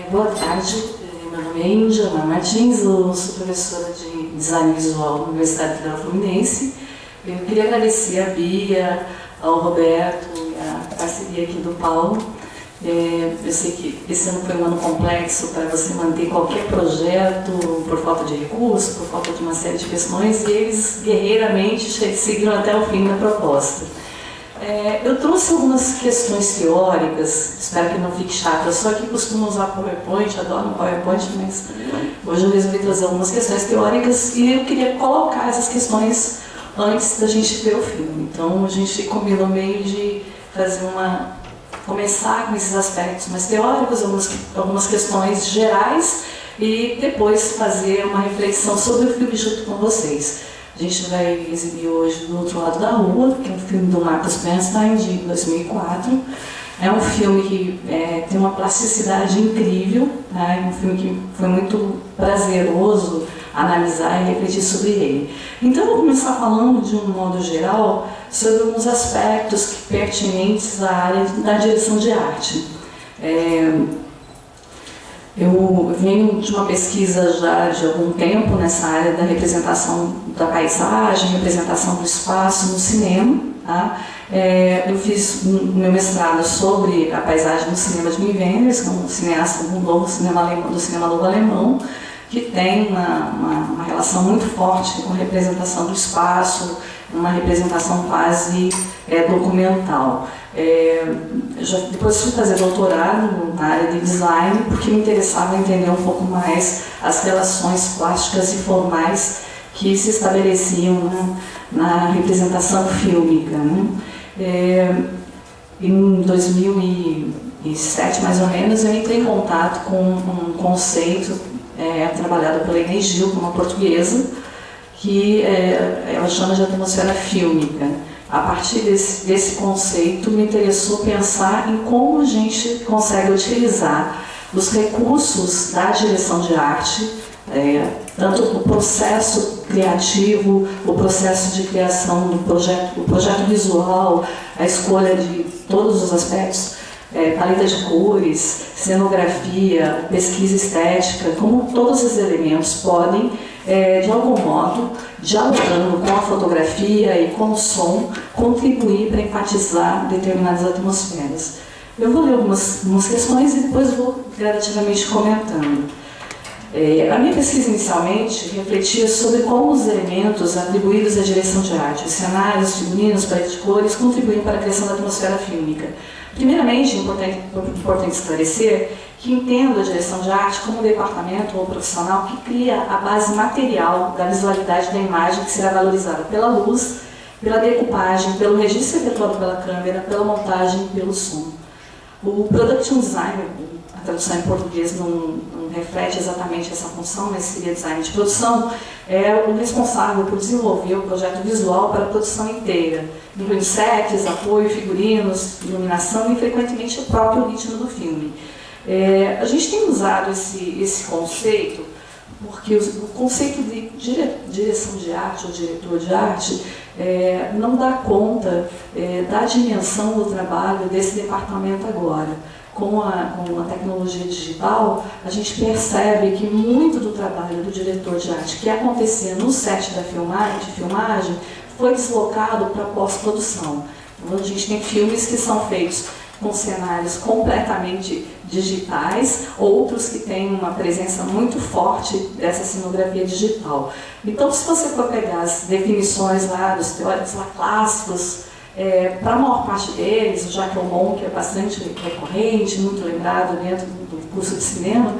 Boa tarde, meu nome é Índia Martins, eu sou professora de Design Visual na Universidade Federal Fluminense. Eu queria agradecer a Bia, ao Roberto e a parceria aqui do Paulo. Eu sei que esse ano foi um ano complexo para você manter qualquer projeto por falta de recursos, por falta de uma série de questões, e eles guerreiramente seguiram até o fim da proposta. Eu trouxe algumas questões teóricas, espero que não fique chato. Eu só aqui costumo usar PowerPoint, adoro um PowerPoint, mas hoje eu resolvi trazer algumas questões teóricas e eu queria colocar essas questões antes da gente ver o filme. Então a gente combinou meio de fazer começar com esses aspectos mais teóricos, algumas questões gerais e depois fazer uma reflexão sobre o filme junto com vocês. A gente vai exibir hoje Do Outro Lado da Rua, que é um filme do Marcus Bernstein, de 2004. É um filme que tem uma plasticidade incrível, né? É um filme que foi muito prazeroso analisar e refletir sobre ele. Então, eu vou começar falando, de um modo geral, sobre alguns aspectos pertinentes à área da direção de arte. Eu venho de uma pesquisa já de algum tempo nessa área da representação da paisagem, representação do espaço no cinema. Tá? Eu fiz meu mestrado sobre a paisagem no cinema de Wim Wenders, que é um cineasta do cinema novo alemão, que tem uma relação muito forte com a representação do espaço, uma representação quase documental. Depois fui fazer doutorado na área de design, porque me interessava entender um pouco mais as relações plásticas e formais que se estabeleciam na representação fílmica. Né? Em 2007, mais ou menos, eu entrei em contato com um conceito trabalhado pela Inês Gil, uma portuguesa, que ela chama de atmosfera fílmica. A partir desse conceito, me interessou pensar em como a gente consegue utilizar os recursos da direção de arte, tanto o processo criativo, o processo de criação do projeto visual, a escolha de todos os aspectos, paleta de cores, cenografia, pesquisa estética, como todos esses elementos podem, de algum modo, dialogando com a fotografia e com o som, contribuir para enfatizar determinadas atmosferas. Eu vou ler algumas questões e depois vou gradativamente comentando. A minha pesquisa inicialmente refletia sobre como os elementos atribuídos à direção de arte, os cenários, figurinos, paleta de cores, contribuem para a criação da atmosfera fílmica. Primeiramente, é importante esclarecer que entendo a direção de arte como um departamento ou profissional que cria a base material da visualidade da imagem que será valorizada pela luz, pela decupagem, pelo registro efetuado pela câmera, pela montagem e pelo som. O production designer, a tradução em português não reflete exatamente essa função, mas seria design de produção, é o responsável por desenvolver o projeto visual para a produção inteira, incluindo sets, apoio, figurinos, iluminação e, frequentemente, o próprio ritmo do filme. A gente tem usado esse conceito porque o conceito de direção de arte ou diretor de arte não dá conta da dimensão do trabalho desse departamento agora. Com a tecnologia digital, a gente percebe que muito do trabalho do diretor de arte que acontecia no set de filmagem foi deslocado para a pós-produção. Então, a gente tem filmes que são feitos com cenários completamente digitais, outros que têm uma presença muito forte dessa cenografia digital. Então, se você for pegar as definições lá dos teóricos lá clássicos, para a maior parte deles, o Jacques Aumont, que é bastante recorrente, muito lembrado dentro do curso de cinema,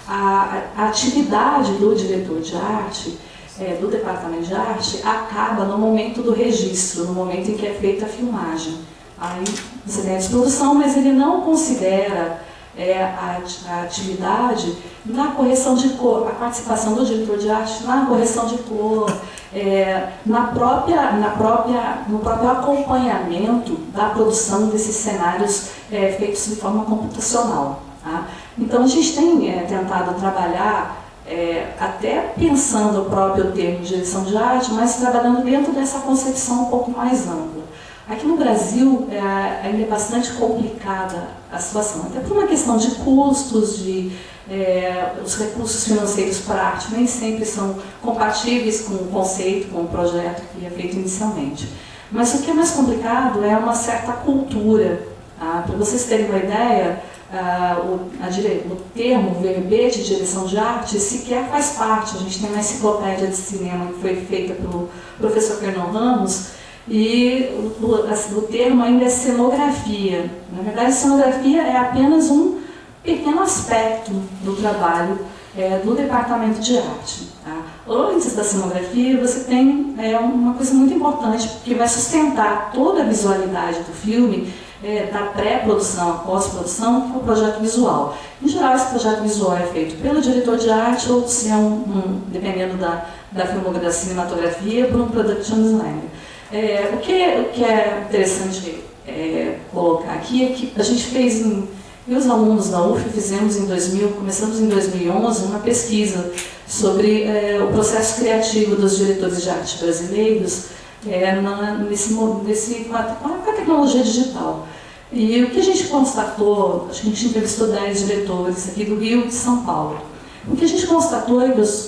a atividade do diretor de arte, do departamento de arte, acaba no momento do registro, no momento em que é feita a filmagem. Aí você tem a produção, mas ele não considera a atividade na correção de cor, a participação do diretor de arte na correção de cor, no próprio acompanhamento da produção desses cenários feitos de forma computacional. Tá? Então a gente tem tentado trabalhar até pensando o próprio termo de direção de arte, mas trabalhando dentro dessa concepção um pouco mais ampla. Aqui no Brasil ainda é bastante complicada a situação, até por uma questão de custos, os recursos financeiros para a arte nem sempre são compatíveis com o conceito, com o projeto que é feito inicialmente. Mas o que é mais complicado é uma certa cultura. Para vocês terem uma ideia, o termo verbete verbete, direção de arte, sequer faz parte. A gente tem uma enciclopédia de cinema que foi feita pelo professor Fernão Ramos, e o termo ainda é cenografia. Na verdade, cenografia é apenas um pequeno aspecto do trabalho do departamento de arte. Antes da cenografia, você tem uma coisa muito importante que vai sustentar toda a visualidade do filme, da pré-produção à pós-produção, que é o projeto visual. Em geral, esse projeto visual é feito pelo diretor de arte ou, se dependendo da filmografia, da cinematografia, por um production designer. O que é interessante colocar aqui é que a gente fez, e os alunos da UF começamos em 2011, uma pesquisa sobre o processo criativo dos diretores de arte brasileiros com a tecnologia digital. E o que a gente constatou, a gente entrevistou 10 diretores aqui do Rio e de São Paulo. O que a gente constatou é que os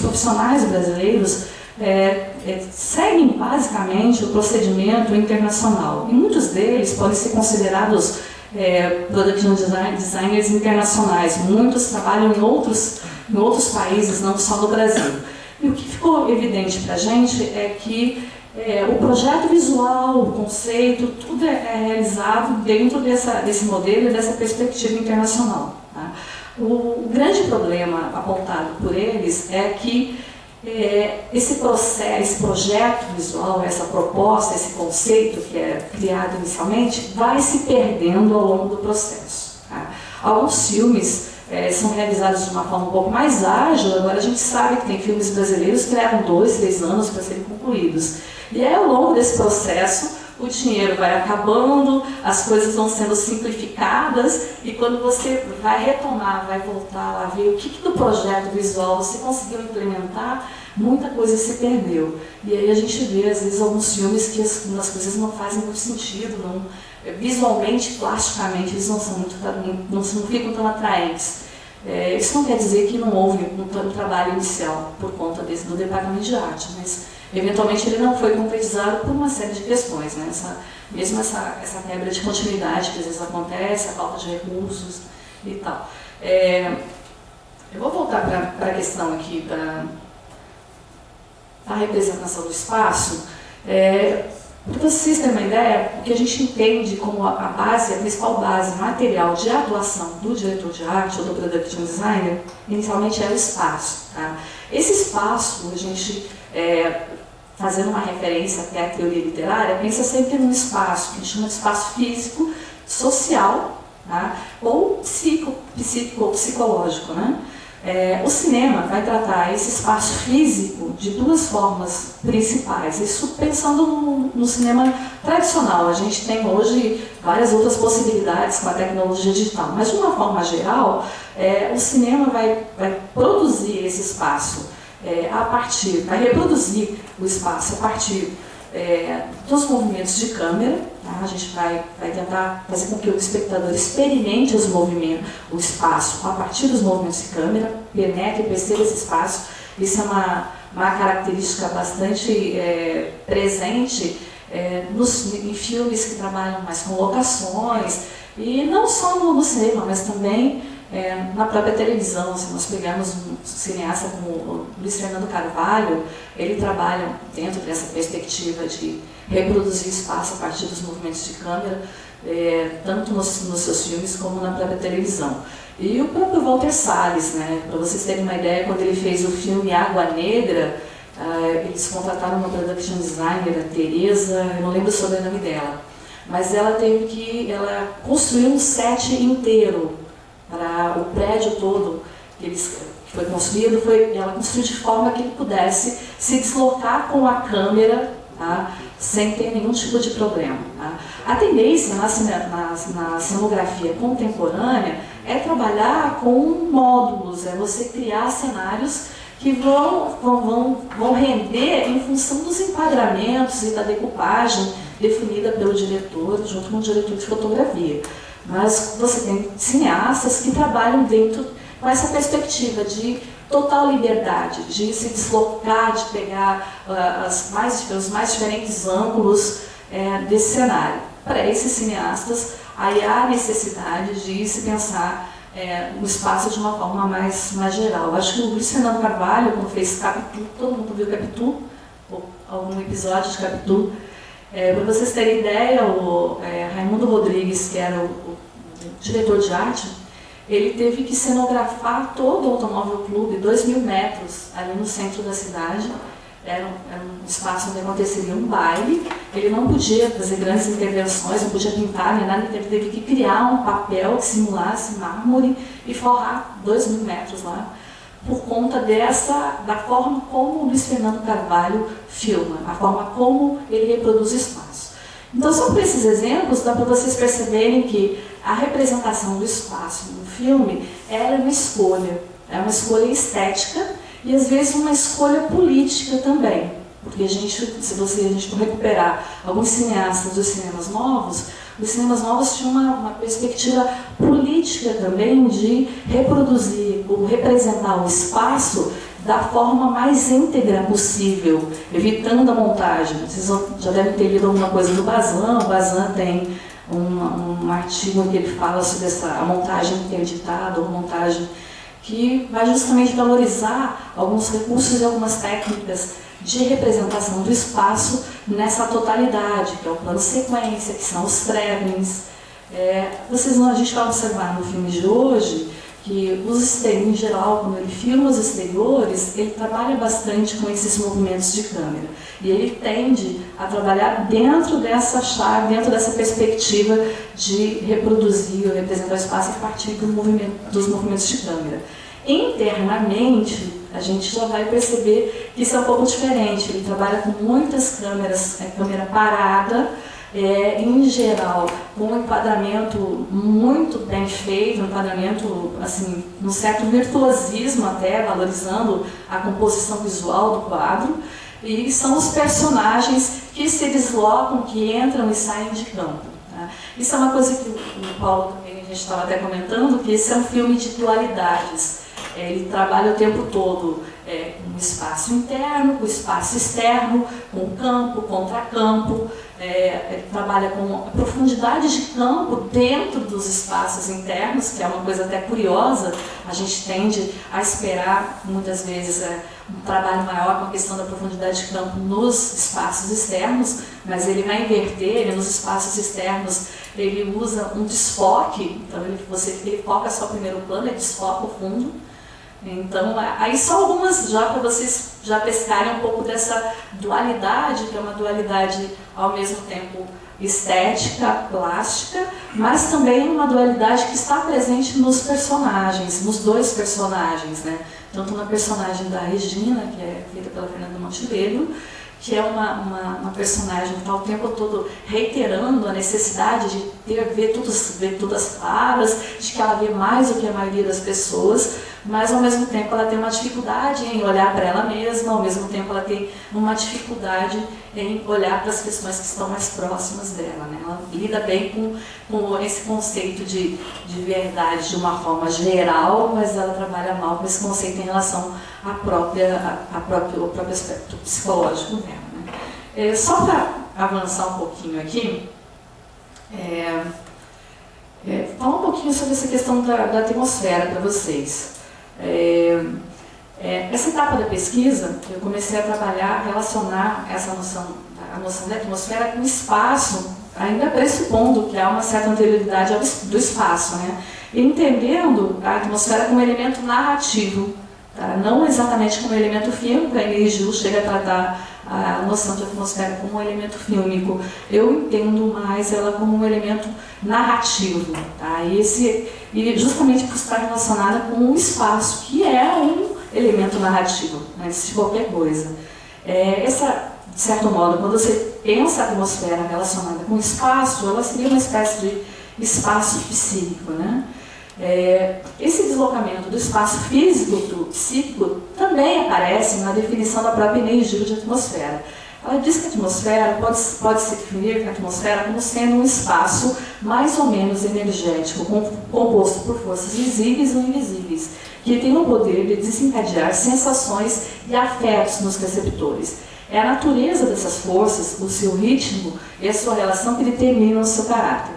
profissionais brasileiros seguem basicamente o procedimento internacional. E muitos deles podem ser considerados production designers internacionais. Muitos trabalham em outros países, não só no Brasil. E o que ficou evidente para a gente é que o projeto visual, o conceito, tudo é realizado dentro desse modelo e dessa perspectiva internacional. Tá? O grande problema apontado por eles é que esse projeto visual, essa proposta, esse conceito que é criado inicialmente, vai se perdendo ao longo do processo. Tá? Alguns filmes são realizados de uma forma um pouco mais ágil. Agora a gente sabe que tem filmes brasileiros que levam 2, 3 anos para serem concluídos. E aí, ao longo desse processo, o dinheiro vai acabando, as coisas vão sendo simplificadas, e quando você vai retomar, vai voltar lá, ver o que do projeto visual você conseguiu implementar, muita coisa se perdeu. E aí a gente vê, às vezes, alguns filmes que as coisas não fazem muito sentido, visualmente, plasticamente, eles não ficam tão atraentes. Isso não quer dizer que não houve um trabalho inicial por conta do departamento de arte, mas eventualmente ele não foi concretizado por uma série de questões, né? Mesmo essa quebra de continuidade que às vezes acontece, a falta de recursos e tal. Eu vou voltar para a questão aqui da representação do espaço. Para vocês terem uma ideia, o que a gente entende como a principal base material de atuação do diretor de arte ou do production designer, inicialmente era o espaço. Tá? Esse espaço, a gente, fazendo uma referência até à teoria literária, pensa sempre num espaço que a gente chama de espaço físico, social, tá? Ou psíquico ou psicológico. Né? O cinema vai tratar esse espaço físico de duas formas principais. Isso pensando no cinema tradicional. A gente tem hoje várias outras possibilidades com a tecnologia digital, mas de uma forma geral, o cinema vai produzir esse espaço vai reproduzir o espaço a partir dos movimentos de câmera. Tá? A gente vai tentar fazer com que o espectador experimente o espaço a partir dos movimentos de câmera, penetre e perceba esse espaço. Isso é uma característica bastante presente em filmes que trabalham mais com locações, e não só no cinema, mas também na própria televisão. Se nós pegarmos um cineasta como o Luiz Fernando Carvalho, ele trabalha dentro dessa perspectiva de reproduzir espaço a partir dos movimentos de câmera, tanto nos seus filmes como na própria televisão. E o próprio Walter Salles, né, para vocês terem uma ideia, quando ele fez o filme Água Negra, eles contrataram uma production designer, a Tereza, eu não lembro o sobrenome dela, mas ela construiu um set inteiro para o prédio todo que foi construído. Ela construiu de forma que ele pudesse se deslocar com a câmera, tá, sem ter nenhum tipo de problema. Tá? A tendência na cenografia contemporânea é trabalhar com módulos, você criar cenários que vão render em função dos enquadramentos e da decupagem definida pelo diretor, junto com o diretor de fotografia. Mas você tem cineastas que trabalham dentro com essa perspectiva de total liberdade, de se deslocar, de pegar os mais diferentes ângulos desse cenário. Para esses cineastas, aí há a necessidade de se pensar o espaço de uma forma mais geral. Acho que o Luiz Fernando Carvalho, quando fez Capitu, todo mundo viu Capitu, ou algum episódio de Capitu. Para vocês terem ideia, o Raimundo Rodrigues, que era o diretor de arte, ele teve que cenografar todo o Automóvel Clube, 2.000 metros, ali no centro da cidade. Era um espaço onde aconteceria um baile. Ele não podia fazer grandes intervenções, não podia pintar nem nada, ele teve que criar um papel que simulasse mármore e forrar 2.000 metros lá, por conta da forma como o Luiz Fernando Carvalho filma, a forma como ele reproduz o espaço. Então, só por esses exemplos, dá para vocês perceberem que a representação do espaço no filme era uma escolha estética e, às vezes, uma escolha política também. Porque se a gente for recuperar alguns cineastas dos cinemas novos, os cinemas novos tinham uma perspectiva política também de reproduzir ou representar o espaço da forma mais íntegra possível, evitando a montagem. Vocês já devem ter lido alguma coisa do Bazin. O Bazin tem um artigo que ele fala sobre a montagem interditada, ou montagem que vai justamente valorizar alguns recursos e algumas técnicas de representação do espaço nessa totalidade, que é o plano sequência, que são os travelings. A gente vai observar no filme de hoje que em geral, quando ele filma os exteriores, ele trabalha bastante com esses movimentos de câmera. E ele tende a trabalhar dentro dessa chave, dentro dessa perspectiva de reproduzir ou representar o espaço a partir dos movimentos de câmera. Internamente, a gente já vai perceber que isso é um pouco diferente. Ele trabalha com muitas câmeras, câmera parada, em geral, com um enquadramento muito bem feito, um enquadramento, assim, um certo virtuosismo até, valorizando a composição visual do quadro, e são os personagens que se deslocam, que entram e saem de campo. Tá? Isso é uma coisa que o Paulo também, a gente estava até comentando, que esse é um filme de dualidades. Ele trabalha o tempo todo com o espaço interno, com o espaço externo, com o campo, contracampo. Ele trabalha com a profundidade de campo dentro dos espaços internos, que é uma coisa até curiosa. A gente tende a esperar, muitas vezes, um trabalho maior com a questão da profundidade de campo nos espaços externos, mas ele vai inverter, nos espaços externos ele usa um desfoque, então ele foca só o primeiro plano, ele desfoca o fundo. Então, aí só algumas, já para vocês já pescarem um pouco dessa dualidade, que é uma dualidade ao mesmo tempo estética, plástica, mas também uma dualidade que está presente nos personagens, nos dois personagens, né? Tanto na personagem da Regina, que é feita pela Fernanda Montenegro, que é uma personagem que está o tempo todo reiterando a necessidade de ver tudo as claras, de que ela vê mais do que a maioria das pessoas, mas ao mesmo tempo ela tem uma dificuldade em olhar para ela mesma, ao mesmo tempo ela tem uma dificuldade em olhar para as questões que estão mais próximas dela. Né? Ela lida bem com esse conceito de verdade de uma forma geral, mas ela trabalha mal com esse conceito em relação ao próprio aspecto psicológico dela. Né? Só para avançar um pouquinho aqui, falar um pouquinho sobre essa questão da atmosfera para vocês. Essa etapa da pesquisa, eu comecei a trabalhar, relacionar a noção da atmosfera com o espaço, ainda pressupondo que há uma certa anterioridade do espaço, né? E entendendo a atmosfera como elemento narrativo, tá? Não exatamente como elemento fílmico. A Emily Gil chega a tratar a noção de atmosfera como um elemento fílmico. Eu entendo mais ela como um elemento narrativo, tá? E justamente por estar relacionada com o espaço, que é um elemento narrativo, antes de qualquer coisa. De certo modo, quando você pensa a atmosfera relacionada com o espaço, ela seria uma espécie de espaço psíquico, né? Esse deslocamento do espaço físico para o psíquico também aparece na definição da própria energia de atmosfera. Ela diz que a atmosfera pode-se definir a atmosfera como sendo um espaço mais ou menos energético, composto por forças visíveis ou invisíveis, que tem o poder de desencadear sensações e afetos nos receptores. É a natureza dessas forças, o seu ritmo e a sua relação que determinam o seu caráter.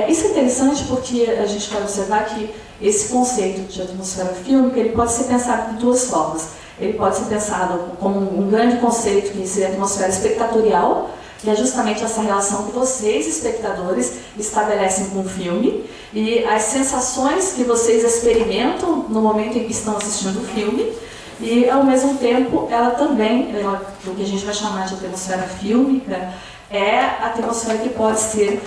Isso é interessante porque a gente vai observar que esse conceito de atmosfera fílmica ele pode ser pensado de duas formas. Ele pode ser pensado como um grande conceito que seria a atmosfera espectatorial, que é justamente essa relação que vocês, espectadores, estabelecem com o filme e as sensações que vocês experimentam no momento em que estão assistindo o filme. E, ao mesmo tempo, ela também, o que a gente vai chamar de atmosfera fílmica, é a atmosfera que pode ser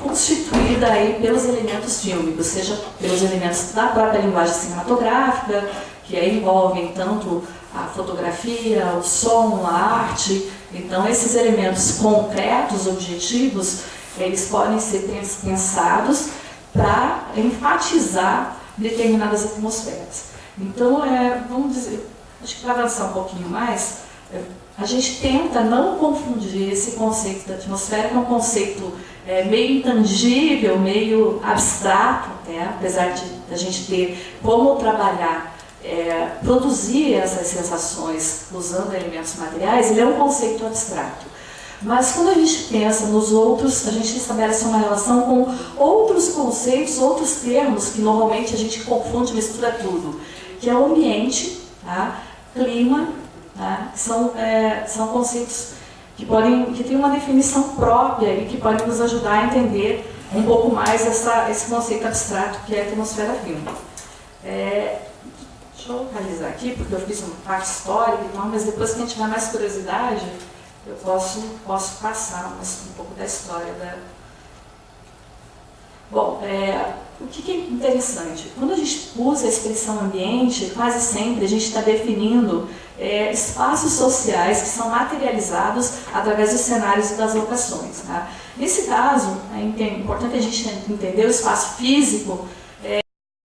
constituída aí pelos elementos fílmicos, seja pelos elementos da própria linguagem cinematográfica, que aí envolvem tanto a fotografia, o som, a arte. Então, esses elementos concretos, objetivos, eles podem ser pensados para enfatizar determinadas atmosferas. Então, vamos dizer, acho que para avançar um pouquinho mais, a gente tenta não confundir esse conceito da atmosfera, que é um conceito meio intangível, meio abstrato, apesar de a gente ter como trabalhar, produzir essas sensações usando elementos materiais, ele é um conceito abstrato. Mas quando a gente pensa nos outros, a gente estabelece uma relação com outros conceitos, outros termos que normalmente a gente confunde e mistura tudo, que é o ambiente, clima, são conceitos que têm uma definição própria e que podem nos ajudar a entender um pouco mais esse conceito abstrato que é a atmosfera fílmica. Deixa eu localizar aqui, porque eu fiz uma parte histórica, mas depois que a gente tiver mais curiosidade, eu posso passar um pouco da história da... Bom, o que é interessante? Quando a gente usa a expressão ambiente, quase sempre a gente está definindo espaços sociais que são materializados através dos cenários e das locações. Nesse caso, é importante a gente entender o espaço físico